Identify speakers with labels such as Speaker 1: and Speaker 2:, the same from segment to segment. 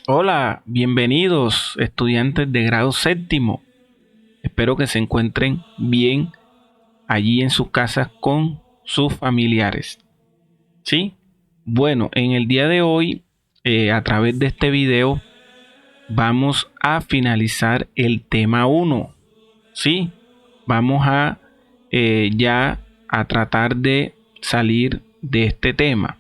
Speaker 1: Hola, bienvenidos estudiantes de grado séptimo. Espero que se encuentren bien allí en sus casas con sus familiares. ¿Sí? Bueno, en el día de hoy, a través de este video, vamos a finalizar el tema uno. ¿Sí? Vamos a ya a tratar de salir de este tema.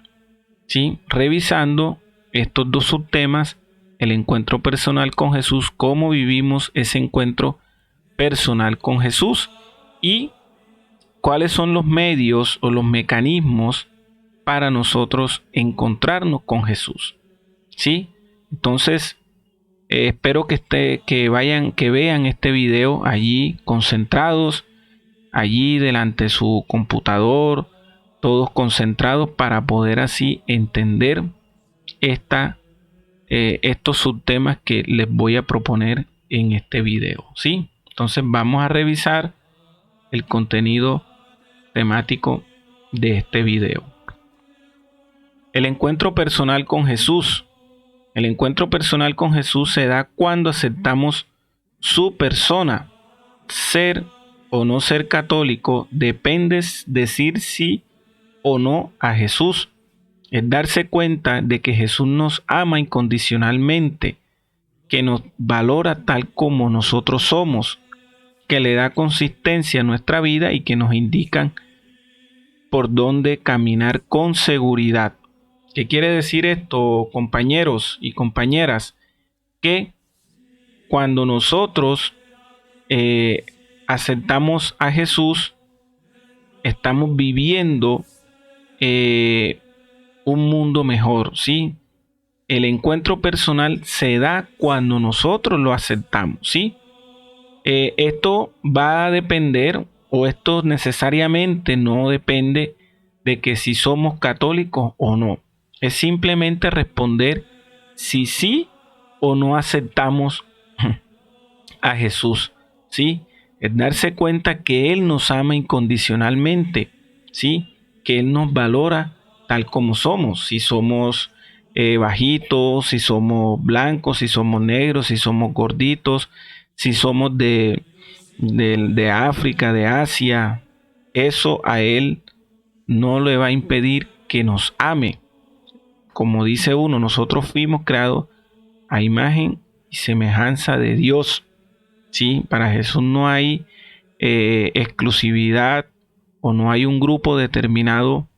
Speaker 1: ¿Sí? Revisando estos dos subtemas, el encuentro personal con Jesús, cómo vivimos ese encuentro personal con Jesús y cuáles son los medios o los mecanismos para nosotros encontrarnos con Jesús. ¿Sí? Entonces, espero que vean este video allí concentrados, allí delante de su computador, todos concentrados para poder así entender esta, estos subtemas que les voy a proponer en este video. ¿Sí? Entonces vamos a revisar el contenido temático de este video. El encuentro personal con Jesús. El encuentro personal con Jesús se da cuando aceptamos su persona. Ser o no ser católico depende de decir sí o no a Jesús. Es darse cuenta de que Jesús nos ama incondicionalmente, que nos valora tal como nosotros somos, que le da consistencia a nuestra vida y que nos indican por dónde caminar con seguridad. ¿Qué quiere decir esto, compañeros y compañeras? Que cuando nosotros eh, aceptamos a Jesús, estamos viviendo eh, un mundo mejor, ¿sí? El encuentro personal se da cuando nosotros lo aceptamos, ¿sí? Esto va a depender, o esto necesariamente no depende de que si somos católicos o no. Es simplemente responder si sí o no aceptamos a Jesús, ¿sí? Es darse cuenta que Él nos ama incondicionalmente, ¿sí? Que Él nos valora tal como somos, si somos bajitos, si somos blancos, si somos negros, si somos gorditos, si somos de África, de Asia. Eso a Él no le va a impedir que nos ame. Como dice uno, nosotros fuimos creados a imagen y semejanza de Dios. ¿Sí? Para Jesús no hay exclusividad o no hay un grupo determinado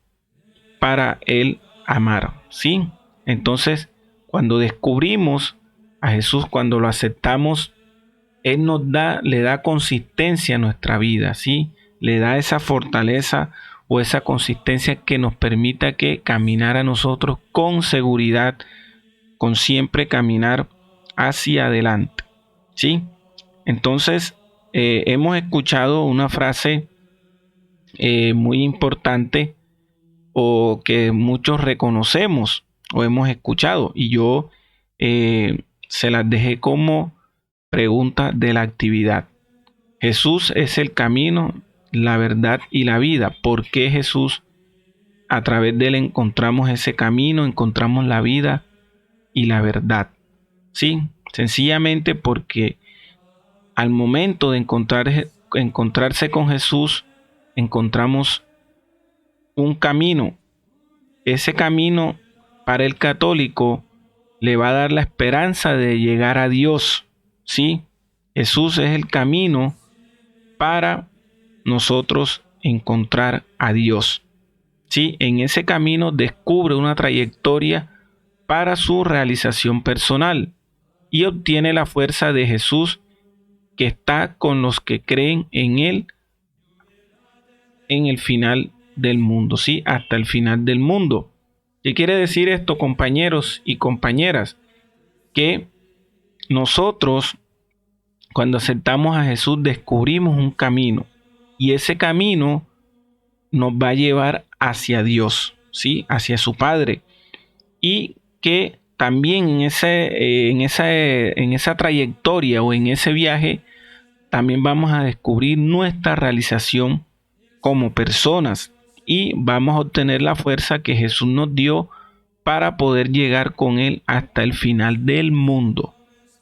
Speaker 1: para Él amar. ¿Sí? Entonces, cuando descubrimos a Jesús, cuando lo aceptamos, Él le da consistencia a nuestra vida, ¿sí? Le da esa fortaleza o esa consistencia que nos permita que caminar a nosotros con seguridad, con siempre caminar hacia adelante, ¿sí? Entonces, hemos escuchado una frase muy importante o que muchos reconocemos o hemos escuchado y yo se las dejé como pregunta de la actividad. Jesús es el camino, la verdad y la vida. ¿Por qué Jesús? A través de él encontramos ese camino, encontramos la vida y la verdad. Sí, sencillamente porque al momento de encontrarse con Jesús, encontramos un camino. Ese camino para el católico le va a dar la esperanza de llegar a Dios. ¿Sí? Jesús es el camino para nosotros encontrar a Dios. ¿Sí? En ese camino descubre una trayectoria para su realización personal y obtiene la fuerza de Jesús que está con los que creen en Él en el final del mundo, ¿sí? Hasta el final del mundo. ¿Qué quiere decir esto, compañeros y compañeras? Que nosotros, cuando aceptamos a Jesús, descubrimos un camino y ese camino nos va a llevar hacia Dios, ¿sí? Hacia su Padre. Y que también en esa trayectoria o en ese viaje, también vamos a descubrir nuestra realización como personas y vamos a obtener la fuerza que Jesús nos dio para poder llegar con Él hasta el final del mundo.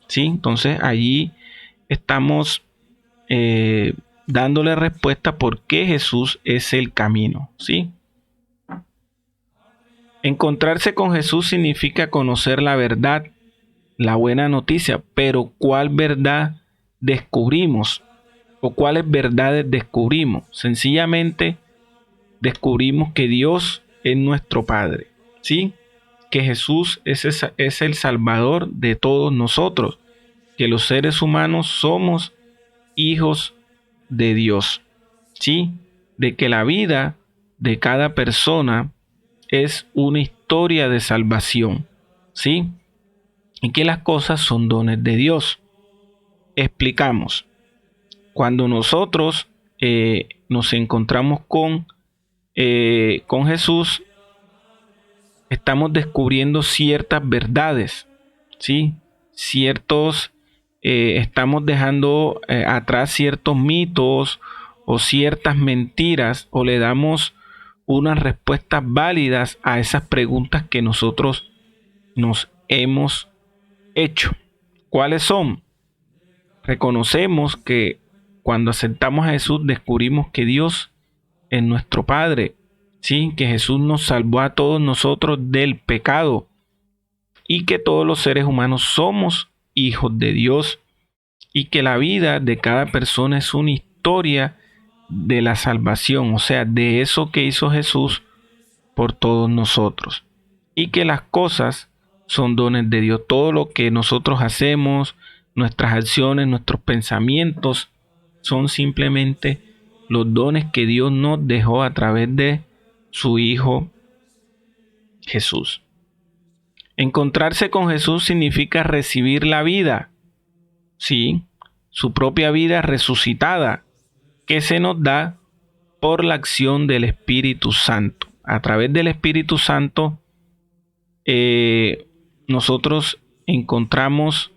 Speaker 1: ¿Sí? Entonces allí estamos dándole respuesta por qué Jesús es el camino. ¿Sí? Encontrarse con Jesús significa conocer la verdad, la buena noticia, pero ¿cuál verdad descubrimos? ¿O cuáles verdades descubrimos? Sencillamente descubrimos que Dios es nuestro Padre, ¿sí? Que Jesús es el Salvador de todos nosotros, que los seres humanos somos hijos de Dios, ¿sí? De que la vida de cada persona es una historia de salvación, ¿sí? Y que las cosas son dones de Dios. Explicamos. Cuando nosotros nos encontramos con Jesús, estamos descubriendo ciertas verdades, ¿sí? Estamos dejando atrás ciertos mitos o ciertas mentiras, o le damos unas respuestas válidas a esas preguntas que nosotros nos hemos hecho. ¿Cuáles son? Reconocemos que cuando aceptamos a Jesús descubrimos que Dios es nuestro Padre, ¿sí? Que Jesús nos salvó a todos nosotros del pecado y que todos los seres humanos somos hijos de Dios y que la vida de cada persona es una historia de la salvación, o sea, de eso que hizo Jesús por todos nosotros, y que las cosas son dones de Dios. Todo lo que nosotros hacemos, nuestras acciones, nuestros pensamientos, son simplemente los dones que Dios nos dejó a través de su Hijo Jesús. Encontrarse con Jesús significa recibir la vida, sí, su propia vida resucitada, que se nos da por la acción del Espíritu Santo. A través del Espíritu Santo nosotros encontramos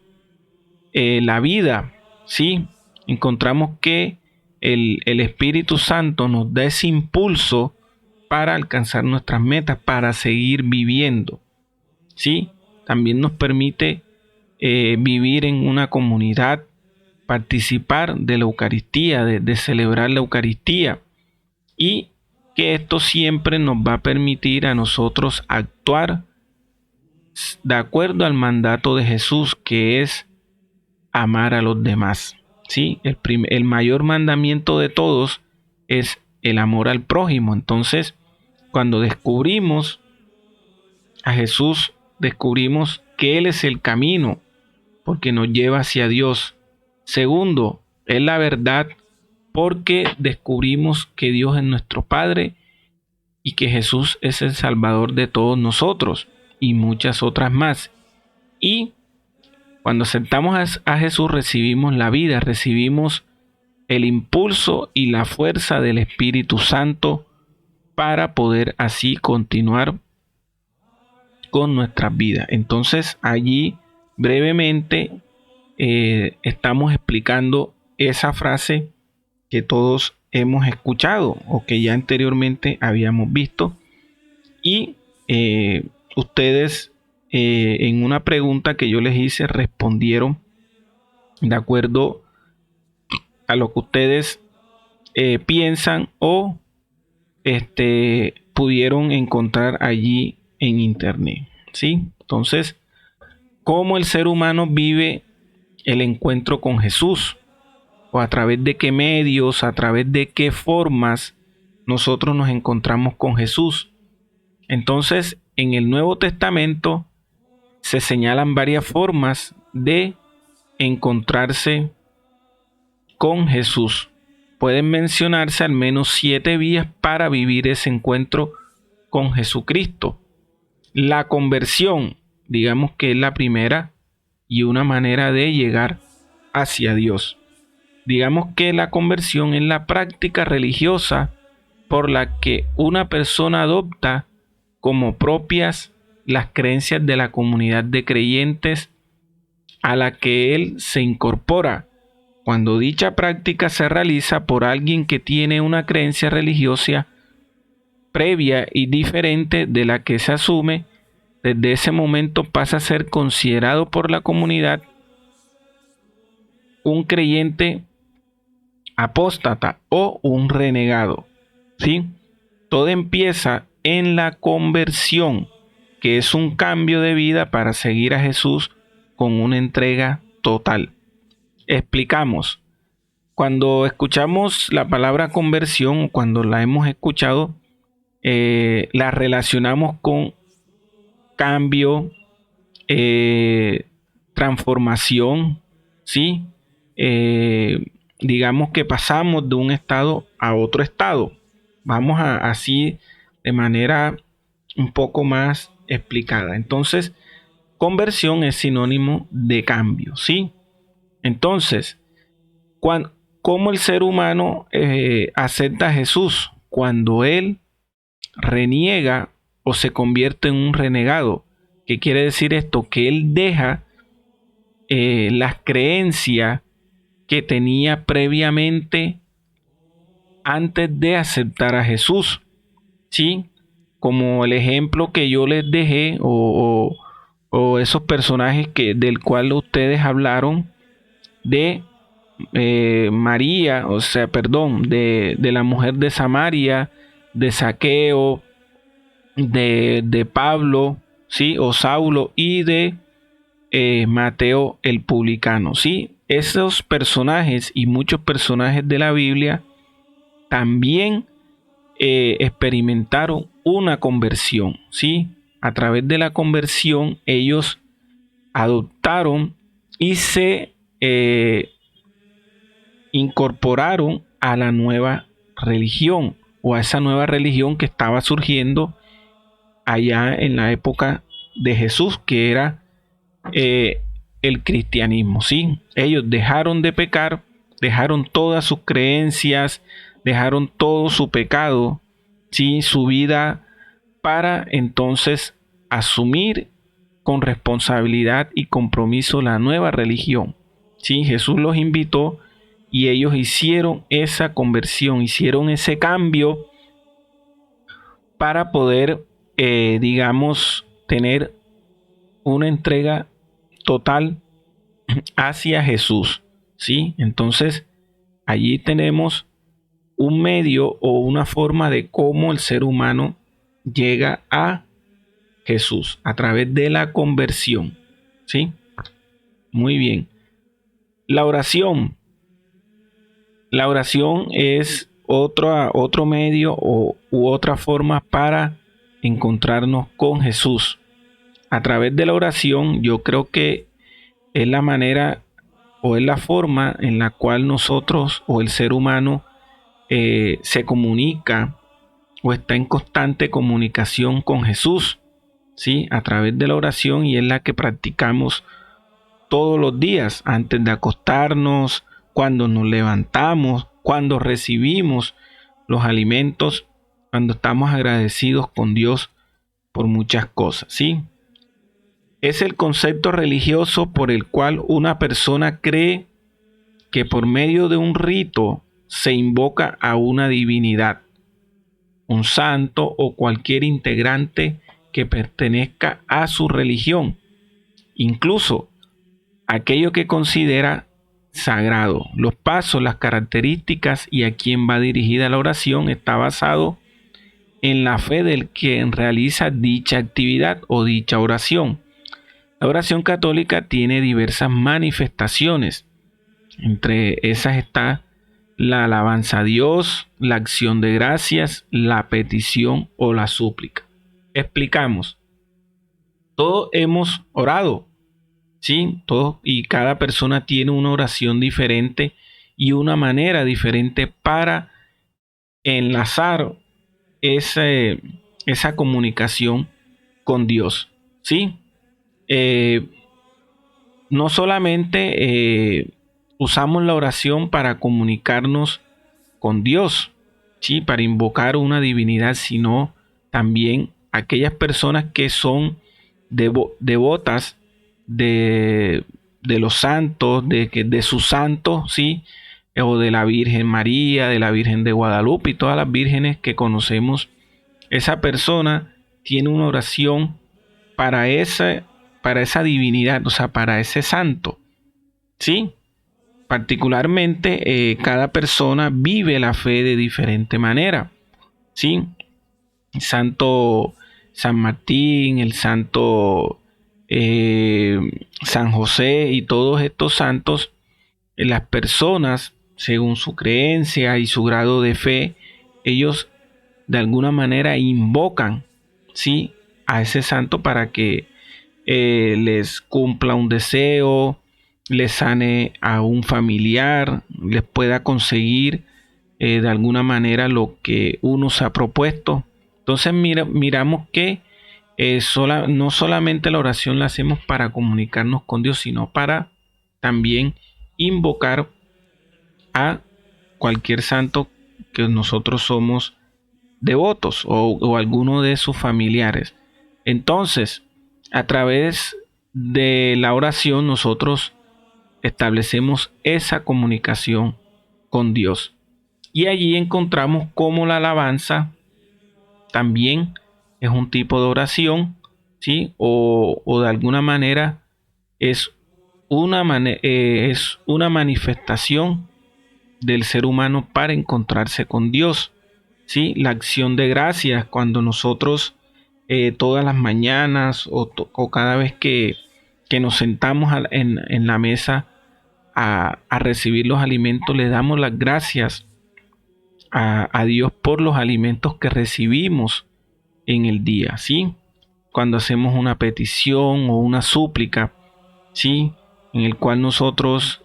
Speaker 1: la vida, ¿sí? Encontramos que el Espíritu Santo nos da ese impulso para alcanzar nuestras metas, para seguir viviendo, ¿sí? También nos permite vivir en una comunidad, participar de la Eucaristía, de celebrar la Eucaristía, y que esto siempre nos va a permitir a nosotros actuar de acuerdo al mandato de Jesús, que es amar a los demás. ¿Sí? El mayor mandamiento de todos es el amor al prójimo. Entonces, cuando descubrimos a Jesús, descubrimos que Él es el camino, porque nos lleva hacia Dios. Segundo, es la verdad, porque descubrimos que Dios es nuestro Padre y que Jesús es el Salvador de todos nosotros, y muchas otras más. Y cuando aceptamos a Jesús, recibimos la vida, recibimos el impulso y la fuerza del Espíritu Santo para poder así continuar con nuestras vidas. Entonces allí brevemente estamos explicando esa frase que todos hemos escuchado o que ya anteriormente habíamos visto, y ustedes en una pregunta que yo les hice respondieron de acuerdo a lo que ustedes piensan o pudieron encontrar allí en internet, ¿sí? Entonces, ¿cómo el ser humano vive el encuentro con Jesús? ¿O a través de qué medios, a través de qué formas nosotros nos encontramos con Jesús? Entonces, en el Nuevo Testamento se señalan varias formas de encontrarse con Jesús. Pueden mencionarse al menos 7 vías para vivir ese encuentro con Jesucristo. La conversión, digamos que es la primera y una manera de llegar hacia Dios. Digamos que la conversión es la práctica religiosa por la que una persona adopta como propias las creencias de la comunidad de creyentes a la que él se incorpora, cuando dicha práctica se realiza por alguien que tiene una creencia religiosa previa y diferente de la que se asume desde ese momento pasa a ser considerado por la comunidad un creyente apóstata o un renegado, ¿sí? Todo empieza en la conversión, que es un cambio de vida para seguir a Jesús con una entrega total. Explicamos. Cuando escuchamos la palabra conversión, cuando la hemos escuchado, la relacionamos con cambio, transformación, ¿sí? Digamos que pasamos de un estado a otro estado. Vamos así de manera un poco más explicada. Entonces, conversión es sinónimo de cambio, ¿sí? Entonces, ¿cómo el ser humano acepta a Jesús? Cuando él reniega o se convierte en un renegado. ¿Qué quiere decir esto? Que él deja las creencias que tenía previamente antes de aceptar a Jesús, ¿sí? Como el ejemplo que yo les dejé o esos personajes del cual ustedes hablaron de María, de la mujer de Samaria, de Zaqueo, de Pablo, ¿sí? O Saulo y de Mateo el publicano, ¿sí? Esos personajes y muchos personajes de la Biblia también experimentaron una conversión, ¿sí? A través de la conversión ellos adoptaron y se incorporaron a la nueva religión o a esa nueva religión que estaba surgiendo allá en la época de Jesús, que era el cristianismo, ¿sí? Ellos dejaron de pecar, dejaron todas sus creencias, dejaron todo su pecado, ¿sí? Su vida, para entonces asumir con responsabilidad y compromiso la nueva religión, ¿sí? Jesús los invitó y ellos hicieron esa conversión, hicieron ese cambio para poder, digamos, tener una entrega total hacia Jesús, ¿sí? Entonces, allí tenemos un medio o una forma de cómo el ser humano llega a Jesús a través de la conversión, ¿sí? Muy bien. La oración. La oración es otro medio u otra forma para encontrarnos con Jesús. A través de la oración, yo creo que es la manera o es la forma en la cual nosotros o el ser humano se comunica o está en constante comunicación con Jesús, ¿sí? A través de la oración, y es la que practicamos todos los días, antes de acostarnos, cuando nos levantamos, cuando recibimos los alimentos, cuando estamos agradecidos con Dios por muchas cosas, ¿sí? Es el concepto religioso por el cual una persona cree que por medio de un rito se invoca a una divinidad, un santo o cualquier integrante que pertenezca a su religión, incluso aquello que considera sagrado. Los pasos, las características y a quién va dirigida la oración está basado en la fe del quien realiza dicha actividad o dicha oración. La oración católica tiene diversas manifestaciones. Entre esas está la alabanza a Dios, la acción de gracias, la petición o la súplica. Explicamos. Todos hemos orado, ¿sí? Todos y cada persona tiene una oración diferente y una manera diferente para enlazar esa comunicación con Dios, ¿sí? No solamente usamos la oración para comunicarnos con Dios, ¿sí? Para invocar una divinidad, sino también aquellas personas que son devotas de los santos, de sus santos, ¿sí? O de la Virgen María, de la Virgen de Guadalupe y todas las vírgenes que conocemos. Esa persona tiene una oración para esa divinidad, o sea, para ese santo, ¿sí? Particularmente, cada persona vive la fe de diferente manera, ¿sí? Santo San Martín, el santo San José y todos estos santos, las personas, según su creencia y su grado de fe, ellos de alguna manera invocan, ¿sí?, a ese santo para que les cumpla un deseo, les sane a un familiar, les pueda conseguir de alguna manera lo que uno se ha propuesto. Entonces miramos que no solamente la oración la hacemos para comunicarnos con Dios, sino para también invocar a cualquier santo que nosotros somos devotos o alguno de sus familiares. Entonces, a través de la oración nosotros establecemos esa comunicación con Dios. Y allí encontramos cómo la alabanza también es un tipo de oración, ¿sí? O de alguna manera es es una manifestación del ser humano para encontrarse con Dios, ¿sí? La acción de gracias, cuando nosotros todas las mañanas o cada vez que nos sentamos en la mesa a recibir los alimentos, le damos las gracias a Dios por los alimentos que recibimos en el día, ¿sí? Cuando hacemos una petición o una súplica, ¿sí?, en el cual nosotros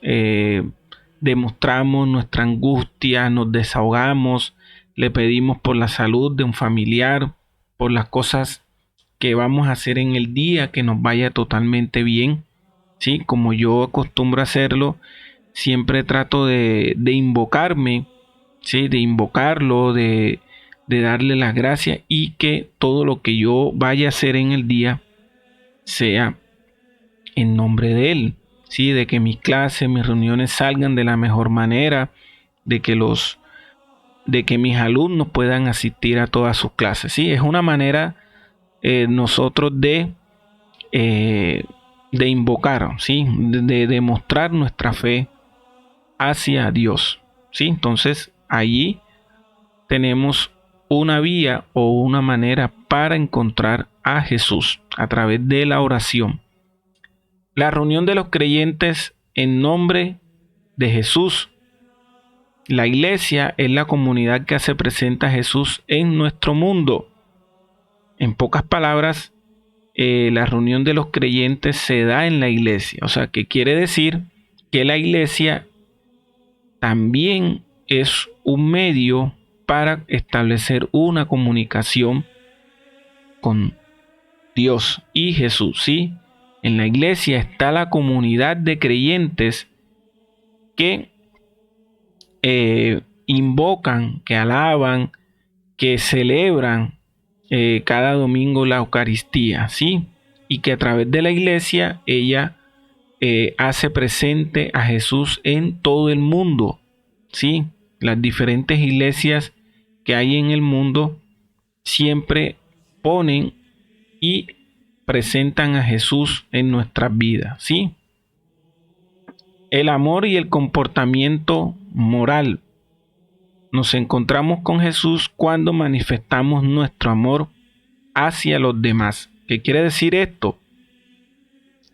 Speaker 1: demostramos nuestra angustia, nos desahogamos, le pedimos por la salud de un familiar, por las cosas que vamos a hacer en el día, que nos vaya totalmente bien, ¿sí? Como yo acostumbro a hacerlo, siempre trato de invocarme, ¿sí? De invocarlo, de darle las gracias y que todo lo que yo vaya a hacer en el día sea en nombre de Él, ¿sí? De que mis clases, mis reuniones salgan de la mejor manera, de que mis alumnos puedan asistir a todas sus clases, ¿sí? Es una manera nosotros de invocar, ¿sí? De demostrar nuestra fe hacia Dios, ¿sí? Entonces allí tenemos una vía o una manera para encontrar a Jesús a través de la oración. La reunión de los creyentes en nombre de Jesús. La iglesia es la comunidad que hace presente a Jesús en nuestro mundo. En pocas palabras, la reunión de los creyentes se da en la iglesia. O sea, que quiere decir que la iglesia también es un medio para establecer una comunicación con Dios y Jesús, ¿sí? En la iglesia está la comunidad de creyentes que invocan, que alaban, que celebran cada domingo la Eucaristía, ¿sí? Y que a través de la iglesia ella hace presente a Jesús en todo el mundo, ¿sí? Las diferentes iglesias que hay en el mundo siempre ponen y presentan a Jesús en nuestras vidas, ¿sí? El amor y el comportamiento moral. Nos encontramos con Jesús cuando manifestamos nuestro amor hacia los demás. ¿Qué quiere decir esto?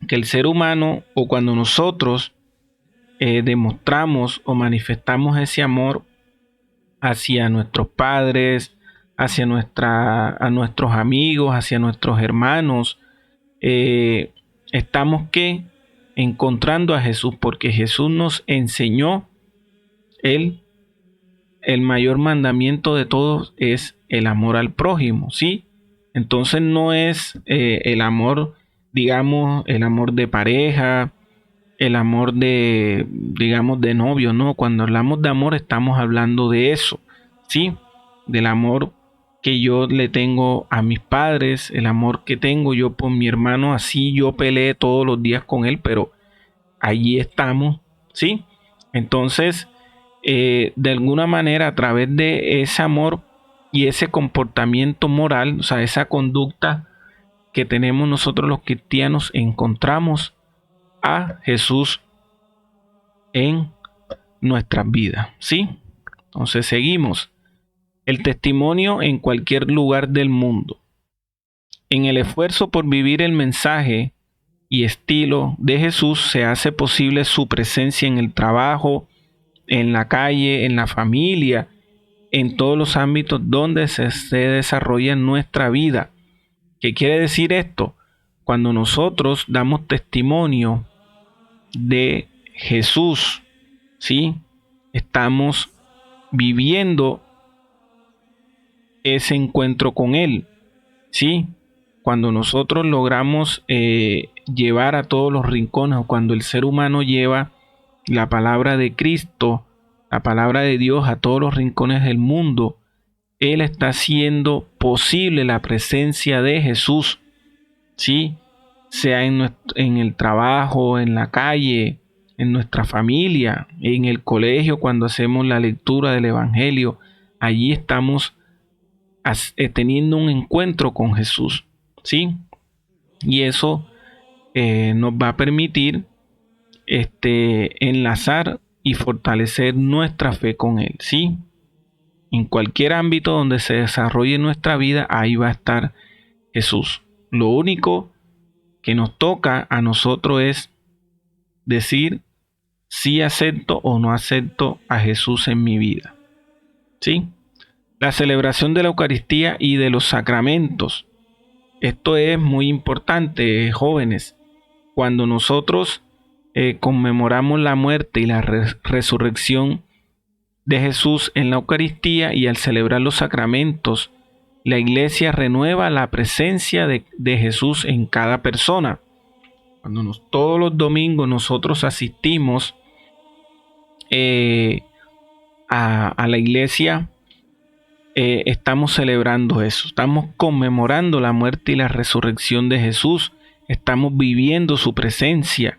Speaker 1: Que el ser humano, o cuando nosotros demostramos o manifestamos ese amor hacia nuestros padres, hacia a nuestros amigos, hacia nuestros hermanos, estamos encontrando a Jesús, porque Jesús nos enseñó el mayor mandamiento de todos es el amor al prójimo, ¿sí? Entonces no es el amor, digamos, el amor de pareja, el amor digamos, de novio, no. Cuando hablamos de amor estamos hablando de eso, ¿sí? Del amor que yo le tengo a mis padres, el amor que tengo yo por mi hermano, así yo peleé todos los días con él, pero allí estamos, ¿sí? Entonces, de alguna manera, a través de ese amor y ese comportamiento moral, o sea, esa conducta que tenemos nosotros los cristianos, encontramos a Jesús en nuestras vidas, ¿sí? Entonces seguimos. El testimonio en cualquier lugar del mundo. En el esfuerzo por vivir el mensaje y estilo de Jesús se hace posible su presencia en el trabajo, en la calle, en la familia, en todos los ámbitos donde se desarrolla nuestra vida. ¿Qué quiere decir esto? Cuando nosotros damos testimonio de Jesús, ¿sí? Estamos viviendo ese encuentro con Él, ¿sí? Cuando nosotros logramos llevar a todos los rincones, cuando el ser humano lleva la palabra de Cristo, la palabra de Dios a todos los rincones del mundo, Él está haciendo posible la presencia de Jesús, ¿sí? Sea en el trabajo, en la calle, en nuestra familia, en el colegio, cuando hacemos la lectura del Evangelio, allí estamos teniendo un encuentro con Jesús, ¿sí? Y eso nos va a permitir enlazar y fortalecer nuestra fe con Él, ¿sí? En cualquier ámbito donde se desarrolle nuestra vida, ahí va a estar Jesús. Lo único que nos toca a nosotros es decir si acepto o no acepto a Jesús en mi vida, ¿sí? La celebración de la Eucaristía y de los sacramentos. Esto es muy importante, jóvenes. Cuando nosotros conmemoramos la muerte y la resurrección de Jesús en la Eucaristía y al celebrar los sacramentos, la Iglesia renueva la presencia de Jesús en cada persona. Cuando todos los domingos nosotros asistimos a la iglesia, estamos celebrando eso, estamos conmemorando la muerte y la resurrección de Jesús, estamos viviendo su presencia,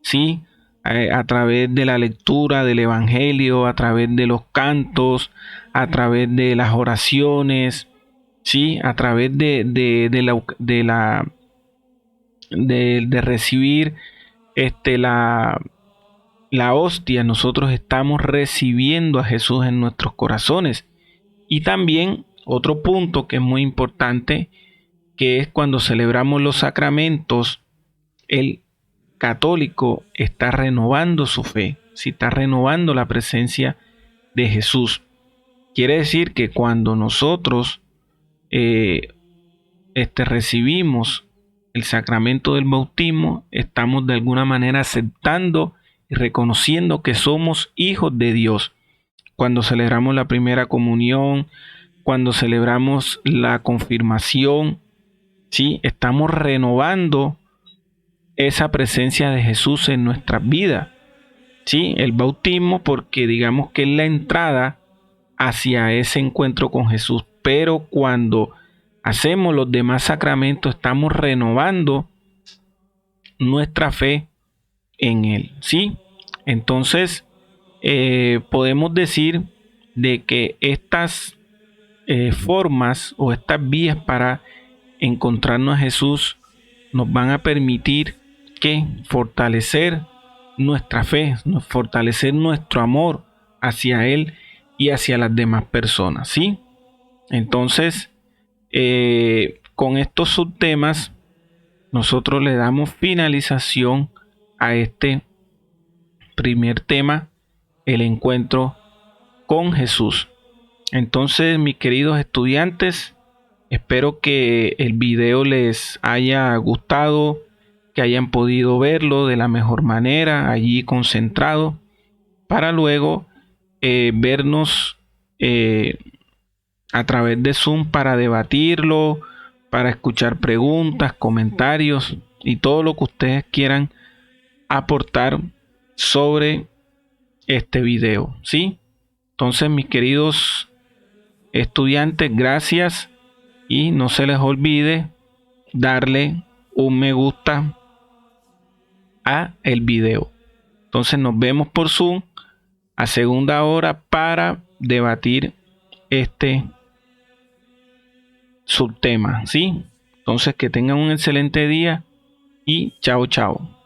Speaker 1: ¿sí? A través de la lectura del Evangelio, a través de los cantos, a través de las oraciones, ¿sí? A través de recibir la hostia, nosotros estamos recibiendo a Jesús en nuestros corazones. Y también otro punto que es muy importante, que es cuando celebramos los sacramentos, el católico está renovando su fe, si está renovando la presencia de Jesús. Quiere decir que cuando nosotros recibimos el sacramento del bautismo, estamos de alguna manera aceptando y reconociendo que somos hijos de Dios. Cuando celebramos la primera comunión, cuando celebramos la confirmación, ¿sí? Estamos renovando esa presencia de Jesús en nuestras vidas, ¿sí? El bautismo, porque digamos que es la entrada hacia ese encuentro con Jesús, pero cuando hacemos los demás sacramentos, estamos renovando nuestra fe en Él, ¿sí? Entonces, podemos decir de que estas formas o estas vías para encontrarnos a Jesús nos van a permitir que fortalecer nuestra fe, fortalecer nuestro amor hacia Él y hacia las demás personas, ¿sí? Entonces, con estos subtemas, nosotros le damos finalización a este primer tema, el encuentro con Jesús. Entonces, mis queridos estudiantes, espero que el video les haya gustado, que hayan podido verlo de la mejor manera, allí concentrado, para luego vernos a través de Zoom para debatirlo, para escuchar preguntas, comentarios y todo lo que ustedes quieran aportar sobre este video, ¿sí? Entonces, mis queridos estudiantes, gracias y no se les olvide darle un me gusta a el video. Entonces, nos vemos por Zoom a segunda hora para debatir este subtema, ¿sí? Entonces, que tengan un excelente día y chao, chao.